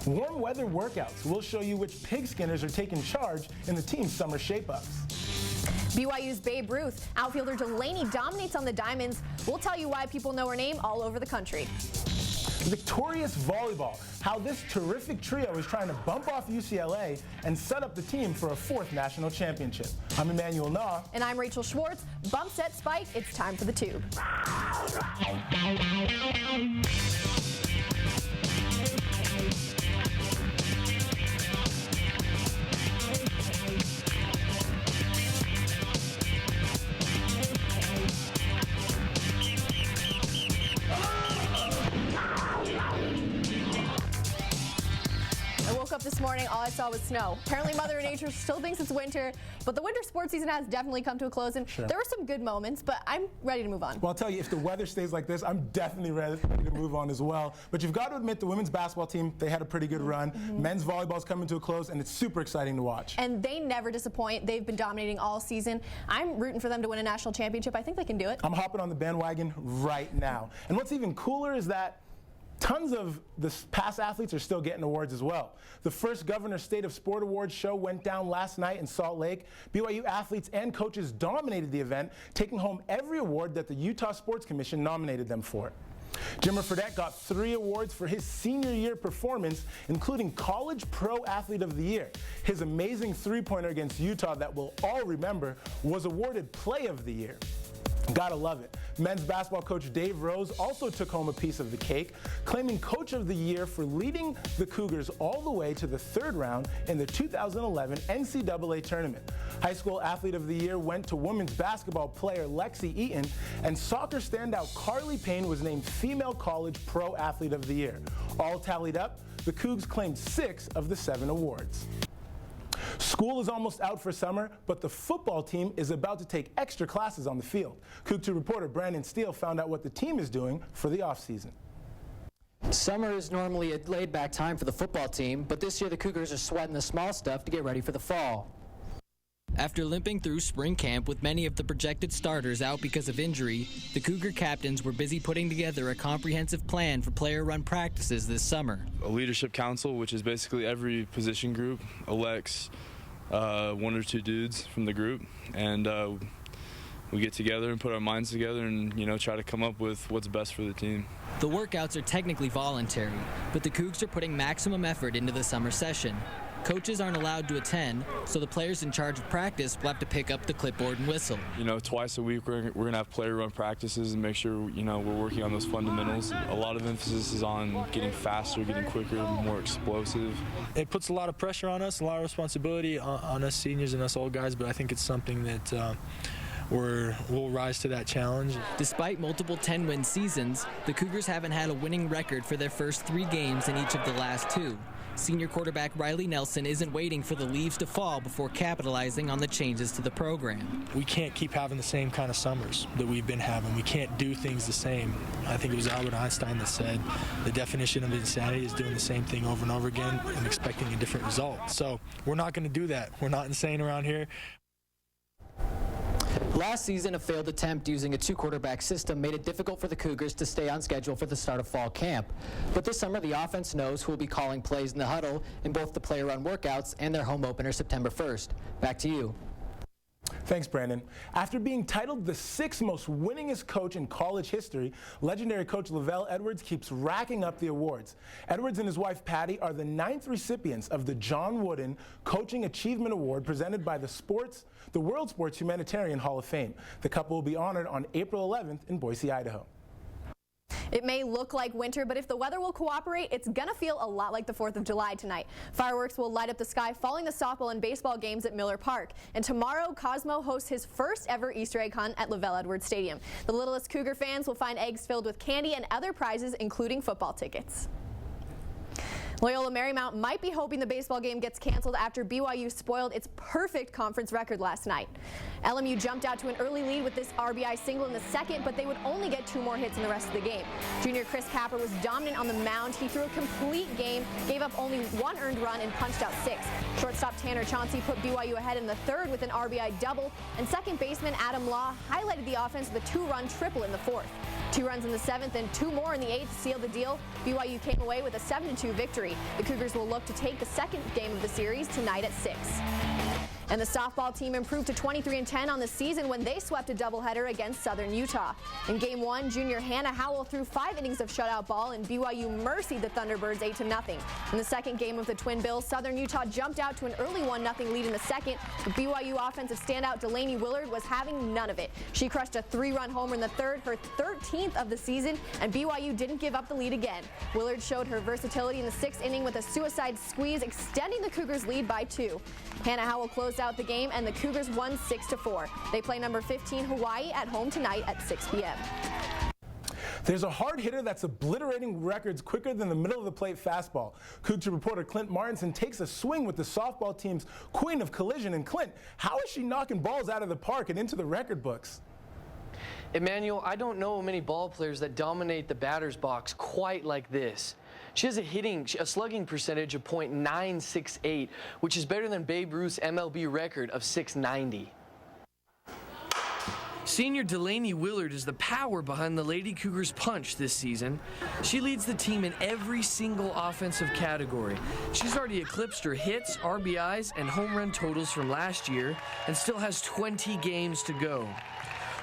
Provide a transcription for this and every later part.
Warm weather workouts. We'll show you which pig skinners are taking charge in the team's summer shape-ups. BYU's Babe Ruth. Outfielder Delaney dominates on the diamonds. We'll tell you why people know her name all over the country. Victorious volleyball. How this terrific trio is trying to bump off UCLA and set up the team for a 4th national championship. I'm Emmanuel Naw. And I'm Rachel Schwartz. Bump, set, spike. It's time for the Tube. This morning, all I saw was snow. Apparently, Mother Nature still thinks it's winter, but the winter sports season has definitely come to a close, and there were some good moments, but I'm ready to move on. Well, I'll tell you, if the weather stays like this, I'm definitely ready to move on as well. But you've got to admit, the women's basketball team, they had a pretty good run. Men's volleyball's coming to a close, and it's super exciting to watch. And they never disappoint. They've been dominating all season. I'm rooting for them to win a national championship. I think they can do it. I'm hopping on the bandwagon right now. And what's even cooler is that tons of the past athletes are still getting awards as well. The first Governor State of Sport Awards show went down last night in Salt Lake. BYU athletes and coaches dominated the event, taking home every award that the Utah Sports Commission nominated them for. Jimmer Fredette got 3 awards for his senior year performance, including College Pro Athlete of the Year. His amazing three-pointer against Utah that we'll all remember was awarded Play of the Year. Gotta love it. Men's basketball coach Dave Rose also took home a piece of the cake, claiming Coach of the Year for leading the Cougars all the way to the 3rd round in the 2011 NCAA tournament. High school Athlete of the Year went to women's basketball player Lexi Eaton, and soccer standout Carly Payne was named Female College Pro Athlete of the Year. All tallied up, the Cougs claimed 6 of the 7 awards. School is almost out for summer, but the football team is about to take extra classes on the field. Coug 2 reporter Brandon Steele found out what the team is doing for the offseason. Summer is normally a laid-back time for the football team, but this year the Cougars are sweating the small stuff to get ready for the fall. After limping through spring camp with many of the projected starters out because of injury, the Cougar captains were busy putting together a comprehensive plan for player-run practices this summer. A leadership council, which is basically every position group, elects 1 or 2 dudes from the group, and we get together and put our minds together and, try to come up with what's best for the team. The workouts are technically voluntary, but the Cougs are putting maximum effort into the summer session. Coaches aren't allowed to attend, so the players in charge of practice will have to pick up the clipboard and whistle. Twice a week we're going to have player-run practices and make sure, we're working on those fundamentals. A lot of emphasis is on getting faster, getting quicker, more explosive. It puts a lot of pressure on us, a lot of responsibility on us seniors and us old guys, but I think it's something that we'll rise to that challenge. Despite multiple 10-win seasons, the Cougars haven't had a winning record for their first 3 games in each of the last 2. Senior quarterback Riley Nelson isn't waiting for the leaves to fall before capitalizing on the changes to the program. We can't keep having the same kind of summers that we've been having. We can't do things the same. I think it was Albert Einstein that said the definition of insanity is doing the same thing over and over again and expecting a different result. So we're not going to do that. We're not insane around here. Last season, a failed attempt using a 2-quarterback system made it difficult for the Cougars to stay on schedule for the start of fall camp. But this summer, the offense knows who will be calling plays in the huddle in both the player-run workouts and their home opener September 1st. Back to you. Thanks, Brandon. After being titled the 6th most winningest coach in college history, legendary coach Lavelle Edwards keeps racking up the awards. Edwards and his wife Patty are the 9th recipients of the John Wooden Coaching Achievement Award presented by the World Sports Humanitarian Hall of Fame. The couple will be honored on April 11th in Boise, Idaho. It may look like winter, but if the weather will cooperate, it's going to feel a lot like the 4th of July tonight. Fireworks will light up the sky following the softball and baseball games at Miller Park. And tomorrow, Cosmo hosts his first ever Easter egg hunt at Lavelle Edwards Stadium. The littlest Cougar fans will find eggs filled with candy and other prizes, including football tickets. Loyola Marymount might be hoping the baseball game gets canceled after BYU spoiled its perfect conference record last night. LMU jumped out to an early lead with this RBI single in the second, but they would only get 2 more hits in the rest of the game. Junior Chris Capper was dominant on the mound. He threw a complete game, gave up only 1 earned run, and punched out 6. Shortstop Tanner Chauncey put BYU ahead in the 3rd with an RBI double, and second baseman Adam Law highlighted the offense with a 2-run triple in the 4th. 2 runs in the 7th and 2 more in the 8th sealed the deal. BYU came away with a 7-2 victory. The Cougars will look to take the second game of the series tonight at 6. And the softball team improved to 23-10 on the season when they swept a doubleheader against Southern Utah. In Game 1, junior Hannah Howell threw 5 innings of shutout ball, and BYU mercied the Thunderbirds 8-0. In the second game of the Twin Bills, Southern Utah jumped out to an early 1-0 lead in the second, but BYU offensive standout Delaney Willard was having none of it. She crushed a 3-run homer in the third, her 13th of the season, and BYU didn't give up the lead again. Willard showed her versatility in the 6th inning with a suicide squeeze, extending the Cougars' lead by 2. Hannah Howell closed out the game, and the Cougars won 6-4. They play number 15 Hawaii at home tonight at 6 p.m. There's a hard hitter that's obliterating records quicker than the middle of the plate fastball. Cougar reporter Clint Martinson takes a swing with the softball team's queen of collision. And Clint, how is she knocking balls out of the park and into the record books? Emmanuel, I don't know many ball players that dominate the batter's box quite like this. She has a slugging percentage of .968, which is better than Babe Ruth's MLB record of .690. Senior Delaney Willard is the power behind the Lady Cougars' punch this season. She leads the team in every single offensive category. She's already eclipsed her hits, RBIs, and home run totals from last year and still has 20 games to go.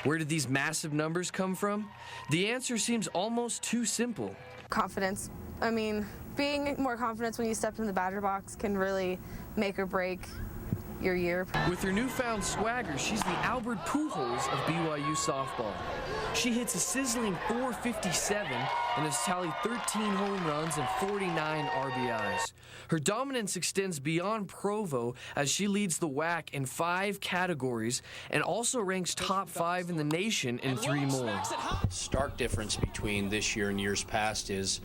Where did these massive numbers come from? The answer seems almost too simple. Confidence. I mean, being more confident when you step in the batter box can really make or break your year. With her newfound swagger, she's the Albert Pujols of BYU softball. She hits a sizzling .457 and has tallied 13 home runs and 49 RBIs. Her dominance extends beyond Provo as she leads the WAC in 5 categories and also ranks top 5 in the nation in 3 more. Stark difference between this year and years past is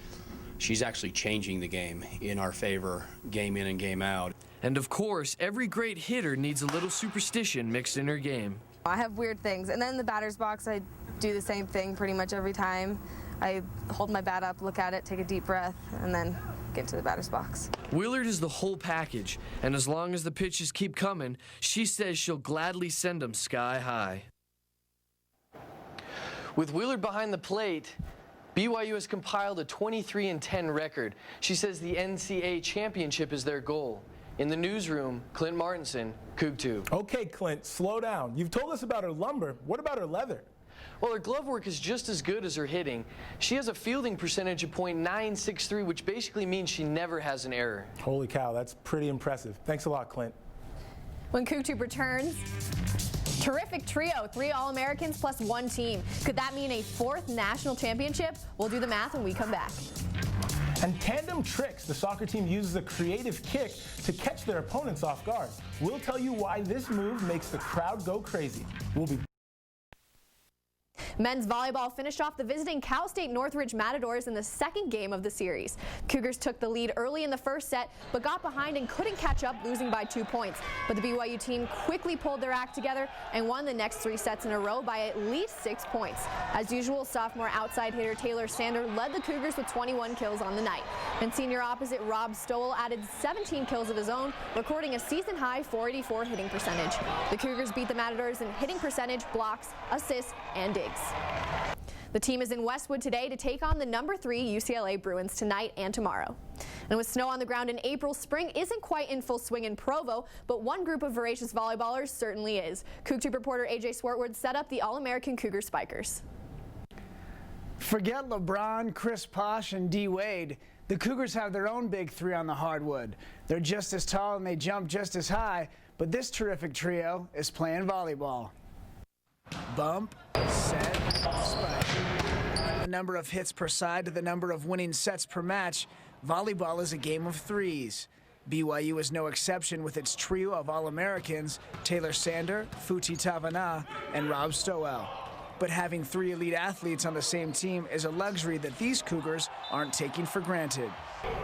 she's actually changing the game in our favor, game in and game out. And of course, every great hitter needs a little superstition mixed in her game. I have weird things, and then in the batter's box, I do the same thing pretty much every time. I hold my bat up, look at it, take a deep breath, and then get into the batter's box. Willard is the whole package, and as long as the pitches keep coming, she says she'll gladly send them sky high. With Willard behind the plate, BYU has compiled a 23-10 record. She says the NCAA championship is their goal. In the newsroom, Clint Martinson, Coug2. Okay, Clint, slow down. You've told us about her lumber. What about her leather? Well, her glove work is just as good as her hitting. She has a fielding percentage of .963, which basically means she never has an error. Holy cow, that's pretty impressive. Thanks a lot, Clint. When Coug2 returns, terrific trio, 3 All-Americans plus 1 team. Could that mean a 4th national championship? We'll do the math when we come back. And tandem tricks. The soccer team uses a creative kick to catch their opponents off guard. We'll tell you why this move makes the crowd go crazy. We'll be Men's volleyball finished off the visiting Cal State Northridge Matadors in the second game of the series. Cougars took the lead early in the first set, but got behind and couldn't catch up, losing by 2 points. But the BYU team quickly pulled their act together and won the next 3 sets in a row by at least 6 points. As usual, sophomore outside hitter Taylor Sander led the Cougars with 21 kills on the night. And senior opposite Rob Stowell added 17 kills of his own, recording a season-high .484 hitting percentage. The Cougars beat the Matadors in hitting percentage, blocks, assists, and digs. The team is in Westwood today to take on the number 3 UCLA Bruins tonight and tomorrow. And with snow on the ground in April, spring isn't quite in full swing in Provo, but one group of voracious volleyballers certainly is. Coug2 reporter AJ Swartwood set up the All-American Cougar Spikers. Forget LeBron, Chris Bosh, and D. Wade. The Cougars have their own big 3 on the hardwood. They're just as tall and they jump just as high, but this terrific trio is playing volleyball. Bump, set, spike. The number of hits per side to the number of winning sets per match, volleyball is a game of 3s. BYU is no exception with its trio of All-Americans, Taylor Sander, Futi Tavana, and Rob Stowell. But having 3 elite athletes on the same team is a luxury that these Cougars aren't taking for granted.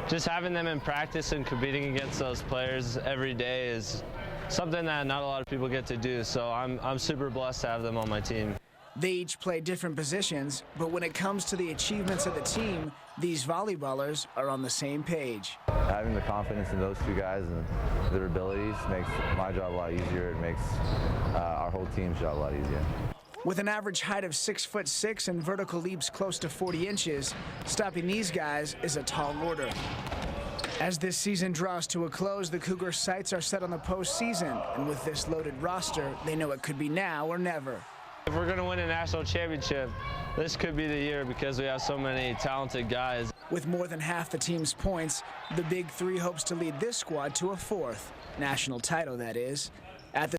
Just having them in practice and competing against those players every day is something that not a lot of people get to do, so I'm super blessed to have them on my team. They each play different positions, but when it comes to the achievements of the team, these volleyballers are on the same page. Having the confidence in those 2 guys and their abilities makes my job a lot easier. It makes our whole team's job a lot easier. With an average height of 6'6" and vertical leaps close to 40 inches, stopping these guys is a tall order. As this season draws to a close, the Cougars' sights are set on the postseason, and with this loaded roster, they know it could be now or never. If we're going to win a national championship, this could be the year because we have so many talented guys. With more than half the team's points, the Big Three hopes to lead this squad to a fourth national title, that is. At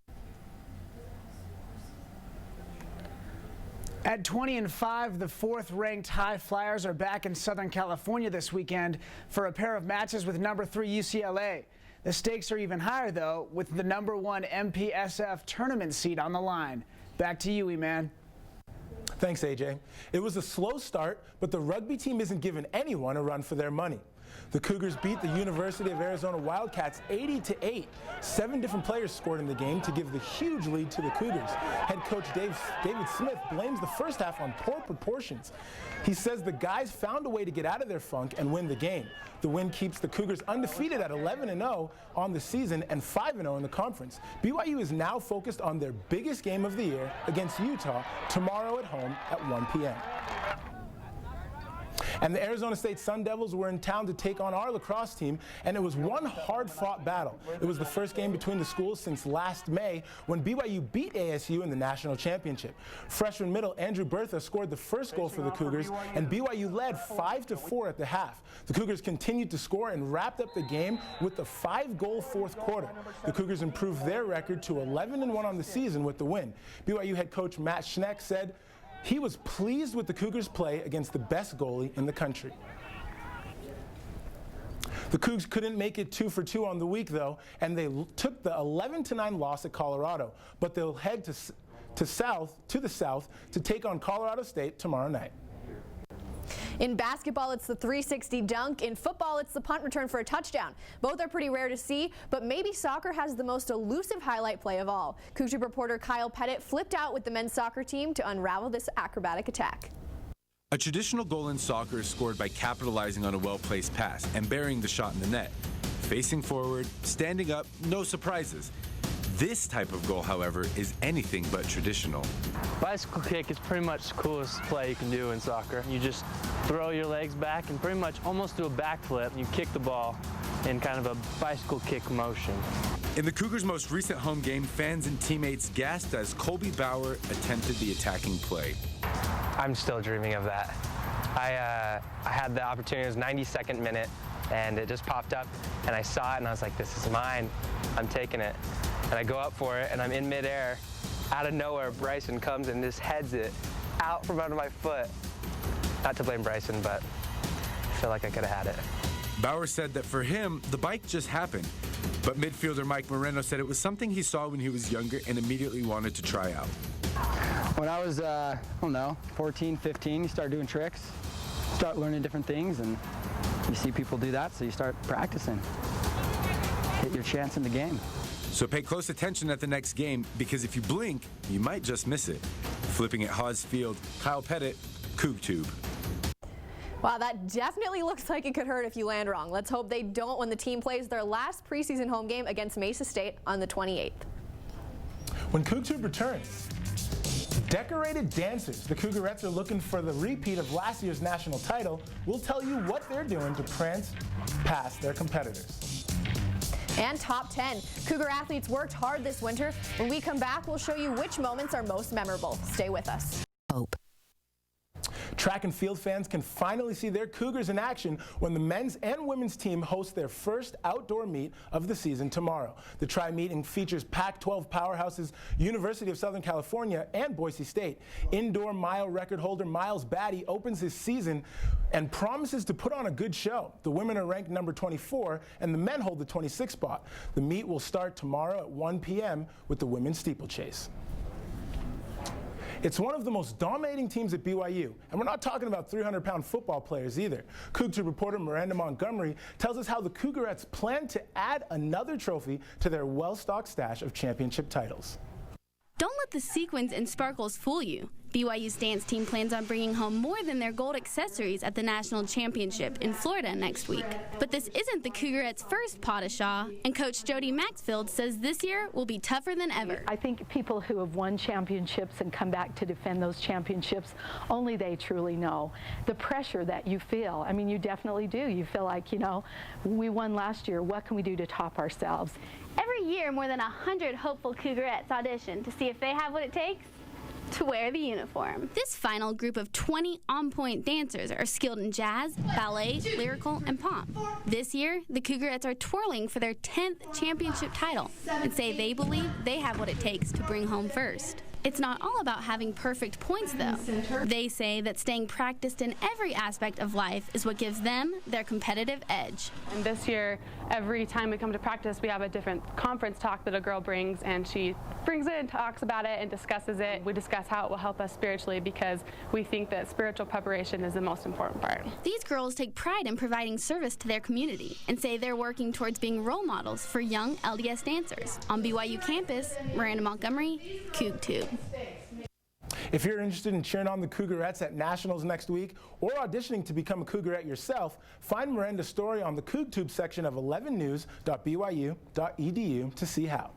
20-5, the fourth-ranked High Flyers are back in Southern California this weekend for a pair of matches with number 3 UCLA. The stakes are even higher, though, with the number 1 MPSF tournament seed on the line. Back to you, E-Man. Thanks, AJ. It was a slow start, but the rugby team isn't giving anyone a run for their money. The Cougars beat the University of Arizona Wildcats 80-8. 7 different players scored in the game to give the huge lead to the Cougars. Head coach David Smith blames the first half on poor proportions. He says the guys found a way to get out of their funk and win the game. The win keeps the Cougars undefeated at 11-0 on the season and 5-0 in the conference. BYU is now focused on their biggest game of the year against Utah tomorrow at home at 1 p.m. And the Arizona State Sun Devils were in town to take on our lacrosse team, and it was one hard-fought battle. It was the first game between the schools since last May when BYU beat ASU in the national championship. Freshman middle Andrew Bertha scored the first goal for the Cougars, and BYU led 5-4 at the half. The Cougars continued to score and wrapped up the game with the 5-goal fourth quarter. The Cougars improved their record to 11-1 on the season with the win. BYU head coach Matt Schneck said he was pleased with the Cougars' play against the best goalie in the country. The Cougs couldn't make it 2 for 2 on the week, though, and they took the 11-9 loss at Colorado. But they'll head to the south to take on Colorado State tomorrow night. In basketball, it's the 360 dunk. In football, it's the punt return for a touchdown. Both are pretty rare to see, but maybe soccer has the most elusive highlight play of all. Cougar reporter Kyle Pettit flipped out with the men's soccer team to unravel this acrobatic attack. A traditional goal in soccer is scored by capitalizing on a well-placed pass and burying the shot in the net. Facing forward, standing up, no surprises. This type of goal, however, is anything but traditional. Bicycle kick is pretty much the coolest play you can do in soccer. You just throw your legs back and pretty much almost do a backflip. You kick the ball in kind of a bicycle kick motion. In the Cougars' most recent home game, fans and teammates gasped as Colby Bauer attempted the attacking play. I'm still dreaming of that. I had the opportunity, it was 92nd minute, and it just popped up, and I saw it, and I was like, this is mine. I'm taking it. And I go up for it, and I'm in midair. Out of nowhere, Bryson comes and just heads it out from under my foot. Not to blame Bryson, but I feel like I could have had it. Bauer said that for him, the bike just happened. But midfielder Mike Moreno said it was something he saw when he was younger and immediately wanted to try out. When I was, 14, 15, you start doing tricks, start learning different things, and you see people do that, so you start practicing. Hit your chance in the game. So pay close attention at the next game, because if you blink, you might just miss it. Flipping at Haas Field, Kyle Pettit, CougTube. Wow, that definitely looks like it could hurt if you land wrong. Let's hope they don't when the team plays their last preseason home game against Mesa State on the 28th. When CougTube returns, decorated dancers. The Cougarettes are looking for the repeat of last year's national title. We'll tell you what they're doing to prance past their competitors. And top 10. Cougar athletes worked hard this winter. When we come back, we'll show you which moments are most memorable. Stay with us. Hope. Track and field fans can finally see their Cougars in action when the men's and women's team host their first outdoor meet of the season tomorrow. The tri-meeting features Pac-12 powerhouses University of Southern California and Boise State. Indoor mile record holder Miles Batty opens his season and promises to put on a good show. The women are ranked number 24 and the men hold the 26th spot. The meet will start tomorrow at 1 p.m. with the women's steeplechase. It's one of the most dominating teams at BYU, and we're not talking about 300-pound football players either. CougTube reporter Miranda Montgomery tells us how the Cougarettes plan to add another trophy to their well-stocked stash of championship titles. Don't let the sequins and sparkles fool you. BYU's dance team plans on bringing home more than their gold accessories at the National Championship in Florida next week. But this isn't the Cougarettes' first pas de chat, and Coach Jody Maxfield says this year will be tougher than ever. I think people who have won championships and come back to defend those championships, only they truly know the pressure that you feel. I mean, you definitely do. You feel like, you know, we won last year. What can we do to top ourselves? Every year, more than 100 hopeful Cougarettes audition to see if they have what it takes to wear the uniform. This final group of 20 on-point dancers are skilled in jazz, ballet, lyrical, and pop. This year, the Cougarettes are twirling for their 10th championship title and say they believe they have what it takes to bring home first. It's not all about having perfect points, though. They say that staying practiced in every aspect of life is what gives them their competitive edge. And this year, every time we come to practice, we have a different conference talk that a girl brings, and she brings it and talks about it and discusses it. We discuss how it will help us spiritually because we think that spiritual preparation is the most important part. These girls take pride in providing service to their community and say they're working towards being role models for young LDS dancers. On BYU campus, Miranda Montgomery, CougTube. If you're interested in cheering on the Cougarettes at Nationals next week or auditioning to become a Cougarette yourself, find Miranda's story on the CougTube section of 11news.byu.edu to see how.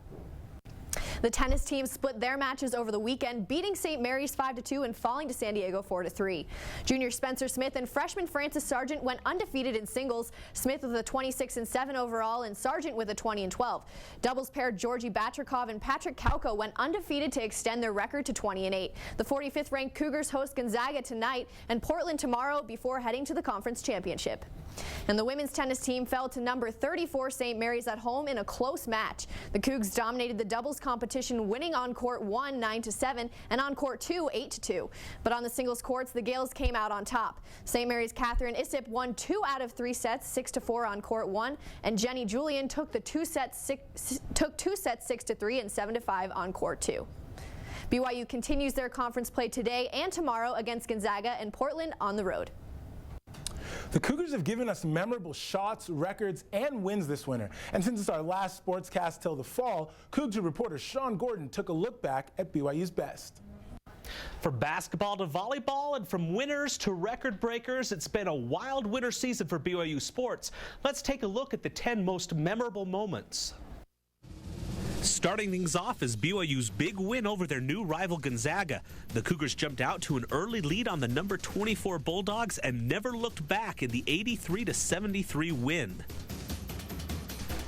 The tennis team split their matches over the weekend, beating St. Mary's 5-2 and falling to San Diego 4-3. Junior Spencer Smith and freshman Francis Sargent went undefeated in singles, Smith with a 26-7 overall and Sargent with a 20-12. Doubles pair Georgie Batrikov and Patrick Kauko went undefeated to extend their record to 20-8. The 45th ranked Cougars host Gonzaga tonight and Portland tomorrow before heading to the conference championship. And the women's tennis team fell to number 34 St. Mary's at home in a close match. The Cougs dominated the doubles competition, winning on court 1 9-7 and on court 2 8-2. But on the singles courts, the Gales came out on top. St. Mary's Catherine Issip won 2 out of 3 sets, 6-4 on court 1, and Jenny Julian took 2 sets 6-3 and 7-5 on court 2. BYU continues their conference play today and tomorrow against Gonzaga and Portland on the road. The Cougars have given us memorable shots, records, and wins this winter. And since it's our last sportscast till the fall, Cougar reporter Sean Gordon took a look back at BYU's best. From basketball to volleyball and from winners to record breakers, it's been a wild winter season for BYU sports. Let's take a look at the 10 most memorable moments. Starting things off is BYU's big win over their new rival Gonzaga. The Cougars jumped out to an early lead on the number 24 Bulldogs and never looked back in the 83-73 win.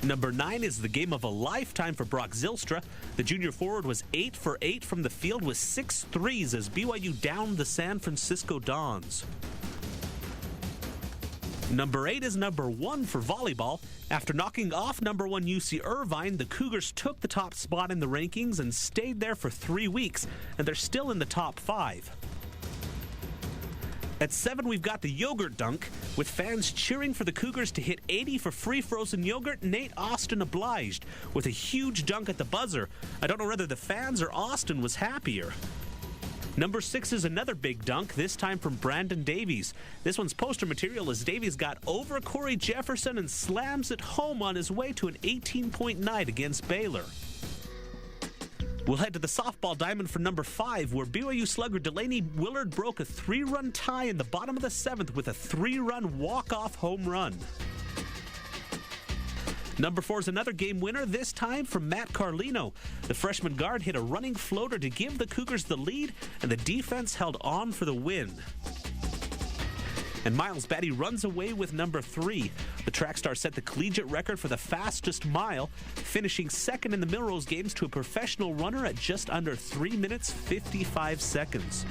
Number 9 is the game of a lifetime for Brock Zylstra. The junior forward was 8 for 8 from the field with 6 threes as BYU downed the San Francisco Dons. Number 8 is number 1 for volleyball. After knocking off number 1 UC Irvine, the Cougars took the top spot in the rankings and stayed there for 3 weeks, and they're still in the top 5. At 7, we've got the yogurt dunk. With fans cheering for the Cougars to hit 80 for free frozen yogurt, Nate Austin obliged with a huge dunk at the buzzer. I don't know whether the fans or Austin was happier. Number 6 is another big dunk, this time from Brandon Davies. This one's poster material as Davies got over Corey Jefferson and slams it home on his way to an 18-point night against Baylor. We'll head to the softball diamond for number 5, where BYU slugger Delaney Willard broke a 3-run tie in the bottom of the 7th with a 3-run walk-off home run. Number 4 is another game winner, this time from Matt Carlino. The freshman guard hit a running floater to give the Cougars the lead, and the defense held on for the win. And Miles Batty runs away with number 3. The track star set the collegiate record for the fastest mile, finishing second in the Millrose Games to a professional runner at just under 3 minutes 55 seconds.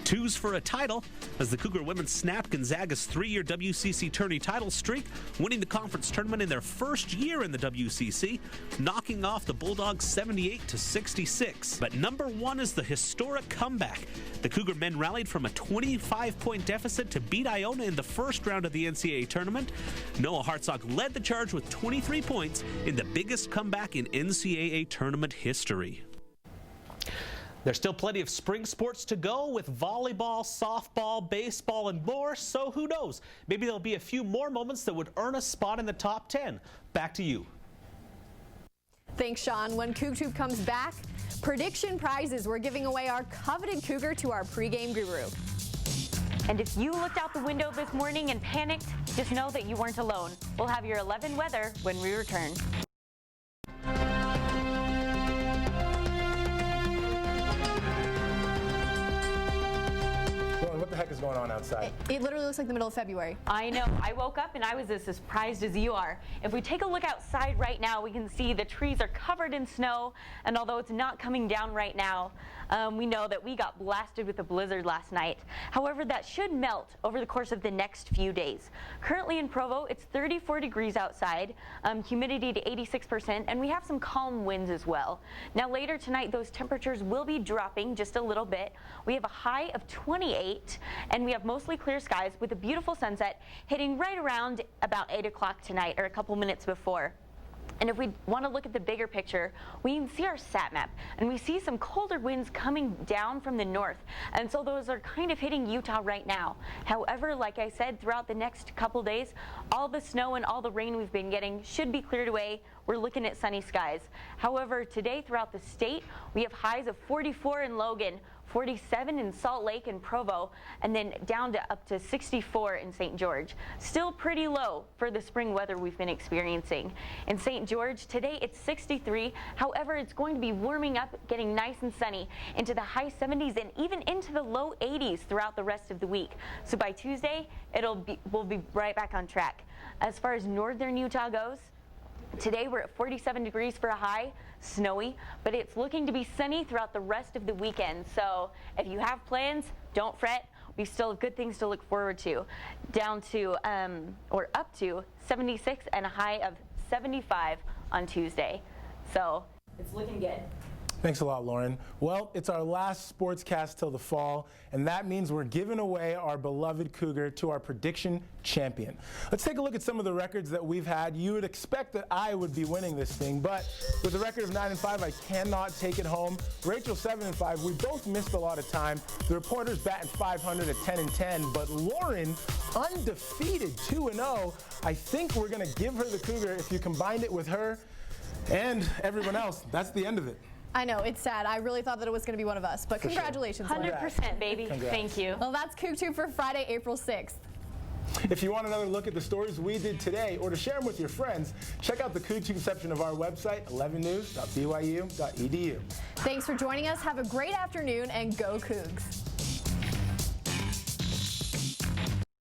2s for a title as the Cougar women snapped Gonzaga's 3-year WCC tourney title streak, winning the conference tournament in their first year in the WCC, knocking off the Bulldogs 78-66. But number 1 is the historic comeback. The Cougar men rallied from a 25-point deficit to beat Iona in the first round of the NCAA tournament. Noah Hartzog led the charge with 23 points in the biggest comeback in NCAA tournament history. There's still plenty of spring sports to go with volleyball, softball, baseball, and more, so who knows? Maybe there'll be a few more moments that would earn a spot in the top 10. Back to you. Thanks, Sean. When CougTube comes back, prediction prizes. We're giving away our coveted Cougar to our pregame guru. And if you looked out the window this morning and panicked, just know that you weren't alone. We'll have your 11 weather when we return. What the heck is going on outside? It literally looks like the middle of February. I know. I woke up and I was as surprised as you are. If we take a look outside right now, we can see the trees are covered in snow, and although it's not coming down right now, we know that we got blasted with a blizzard last night. However, that should melt over the course of the next few days. Currently in Provo, it's 34 degrees outside, humidity to 86%, and we have some calm winds as well. Now later tonight, those temperatures will be dropping just a little bit. We have a high of 28, and we have mostly clear skies with a beautiful sunset hitting right around about 8 o'clock tonight, or a couple minutes before. And if we want to look at the bigger picture, we can see our sat map, and we see some colder winds coming down from the north, and so those are kind of hitting Utah right now. However, like I said, throughout the next couple days, all the snow and all the rain we've been getting should be cleared away. We're looking at sunny skies. However, today throughout the state, we have highs of 44 in Logan, 47 in Salt Lake and Provo, and then down to up to 64 in St. George. Still pretty low for the spring weather we've been experiencing. In St. George, today it's 63. However, it's going to be warming up, getting nice and sunny into the high 70s and even into the low 80s throughout the rest of the week. So by Tuesday, we'll be right back on track. As far as northern Utah goes, today we're at 47 degrees for a high, snowy, but it's looking to be sunny throughout the rest of the weekend. So if you have plans, don't fret. We still have good things to look forward to. Down to, or up to 76 and a high of 75 on Tuesday. So it's looking good. Thanks a lot, Lauren. Well, it's our last sportscast till the fall, and that means we're giving away our beloved Cougar to our prediction champion. Let's take a look at some of the records that we've had. You would expect that I would be winning this thing, but with a record of 9-5, I cannot take it home. Rachel 7-5. We both missed a lot of time. The reporter's batting 500 at 10-10, but Lauren, undefeated 2-0. I think we're going to give her the Cougar if you combine it with her and everyone else. That's the end of it. I know, it's sad. I really thought that it was going to be one of us, but congratulations. 100%, baby. Congrats. Thank you. Well, that's CougTube for Friday, April 6th. If you want another look at the stories we did today or to share them with your friends, check out the CougTube section of our website, 11news.byu.edu. Thanks for joining us. Have a great afternoon and go Cougs.